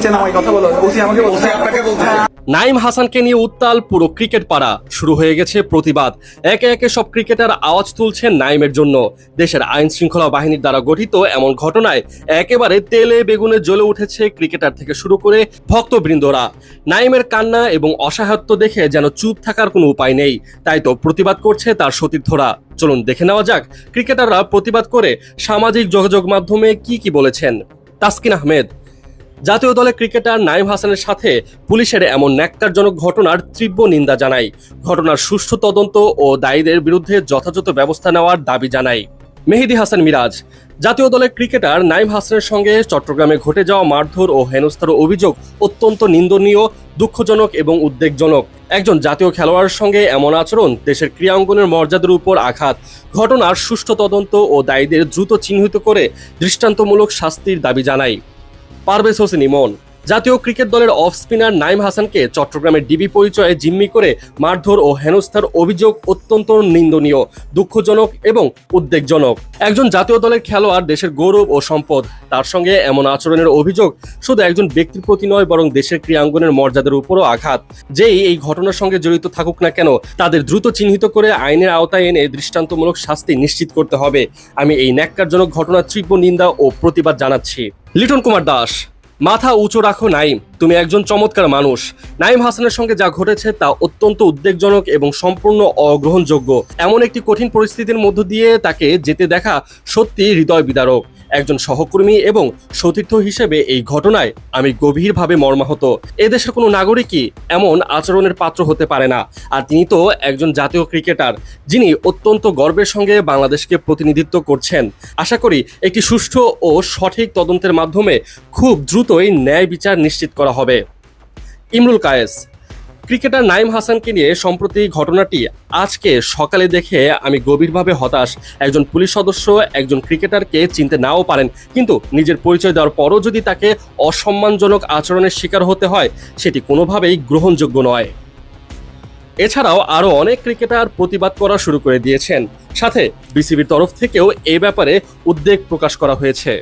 নিচে নামাই, কথা বলো। ওসি আমাকে বলছে, আপনাকে বলছে। নাইম হাসানকে নিয়ে উত্তাল পুরো ক্রিকেট পাড়া, শুরু হয়ে গেছে প্রতিবাদ। একে একে সব ক্রিকেটার আওয়াজ তুলছেন নাইমের জন্য। দেশের আইন শৃঙ্খলা বাহিনীর দ্বারা গঠিত এমন ঘটনায় একেবারে তেলে বেগুনে জ্বলে উঠেছে ক্রিকেটার থেকে শুরু করে ভক্তবৃন্দরা। নাইমের কান্না এবং অসহায়ত্ব দেখে যেন চুপ থাকার কোনো উপায় নেই, তাই তো প্রতিবাদ করছে তার সতীর্থরা। চলুন দেখে নেওয়া যাক ক্রিকেটাররা প্রতিবাদ করে সামাজিক যোগাযোগ মাধ্যমে কি বলেছেন। তাসকিন আহমেদ: জাতীয় দলের ক্রিকেটার নাইম হাসানের সাথে পুলিশের এমন ন্যাক্কারজনক ঘটনার তীব্র নিন্দা জানাই। ঘটনার সুষ্ঠু তদন্ত ও দায়ীদের বিরুদ্ধে যথাযথ ব্যবস্থা নেওয়ার দাবি জানাই। মেহেদী হাসান মিরাজ: জাতীয় দলের ক্রিকেটার নাইম হাসানের সঙ্গে চট্টগ্রামে ঘটে যাওয়া মারধর ও হেনস্থার অভিযোগ অত্যন্ত নিন্দনীয়, দুঃখজনক এবং উদ্বেগজনক। একজন জাতীয় খেলোয়াড়ের সঙ্গে এমন আচরণ দেশের ক্রীড়াঙ্গনের মর্যাদার উপর আঘাত। ঘটনার সুষ্ঠু তদন্ত ও দায়ীদের দ্রুত চিহ্নিত করে দৃষ্টান্তমূলক শাস্তির দাবি জানাই। পারভেজ হোসেন ইমন: জাতীয় ক্রিকেট দলের অফ স্পিনার নাইম হাসানকে চট্টগ্রামের ডিবি পরিচয়ে জিম্মি করে মারধর ও হেনস্থার অভিযোগ অত্যন্ত নিন্দনীয়, দুঃখজনক এবং উদ্বেগজনক। একজন জাতীয় দলের খেলোয়াড় দেশের গৌরব ও সম্পদ, তার সঙ্গে এমন আচরণের অভিযোগ শুধু একজন ব্যক্তির প্রতি নয়, বরং দেশের ক্রীড়াঙ্গনের মর্যাদার উপরও আঘাত। যেই এই ঘটনার সঙ্গে জড়িত থাকুক না কেন, তাদের দ্রুত চিহ্নিত করে আইনের আওতায় এনে দৃষ্টান্তমূলক শাস্তি নিশ্চিত করতে হবে। আমি এই ন্যাক্কারজনক ঘটনার তীব্র নিন্দা ও প্রতিবাদ জানাচ্ছি। লিটন কুমার দাস: মাথা উঁচু রাখো নাইম, তুমি একজন চমৎকার মানুষ। নাইম হাসানের সঙ্গে যা ঘটেছে তা অত্যন্ত উদ্বেগজনক এবং সম্পূর্ণ অগ্রহণযোগ্য। এমন একটি কঠিন পরিস্থিতির মধ্য দিয়ে তাকে যেতে দেখা সত্যি হৃদয় বিদারক। একজন সহকর্মী এবং সতীর্থ হিসেবে এই ঘটনায় আমি গভীরভাবে মর্মাহত। এদেশের কোনো নাগরিকই এমন আচরণের পাত্র হতে পারে না। আর তিনি তো একজন জাতীয় ক্রিকেটার, যিনি অত্যন্ত গর্বের সঙ্গে বাংলাদেশকে প্রতিনিধিত্ব করছেন। আশা করি একটি সুষ্ঠু ও সঠিক তদন্তের মাধ্যমে খুব দ্রুতই ন্যায় বিচার নিশ্চিত করা হবে। ইমরুল কায়েস: ক্রিকেটার নাইম হাসানকে নিয়ে সম্প্রতি ঘটনাটি আজকে সকালে দেখে আমি গভীরভাবে হতাশ। একজন পুলিশ সদস্য একজন ক্রিকেটারকে চিনতে নাও পারেন, কিন্তু নিজের পরিচয় দেওয়ার পরও যদি তাকে অসম্মানজনক আচরণের শিকার হতে হয়, সেটি কোনোভাবেই গ্রহণযোগ্য নয়। এছাড়াও আরও অনেক ক্রিকেটার প্রতিবাদ করা শুরু করে দিয়েছেন, সাথে বিসিবির তরফ থেকেও এ ব্যাপারে উদ্বেগ প্রকাশ করা হয়েছে।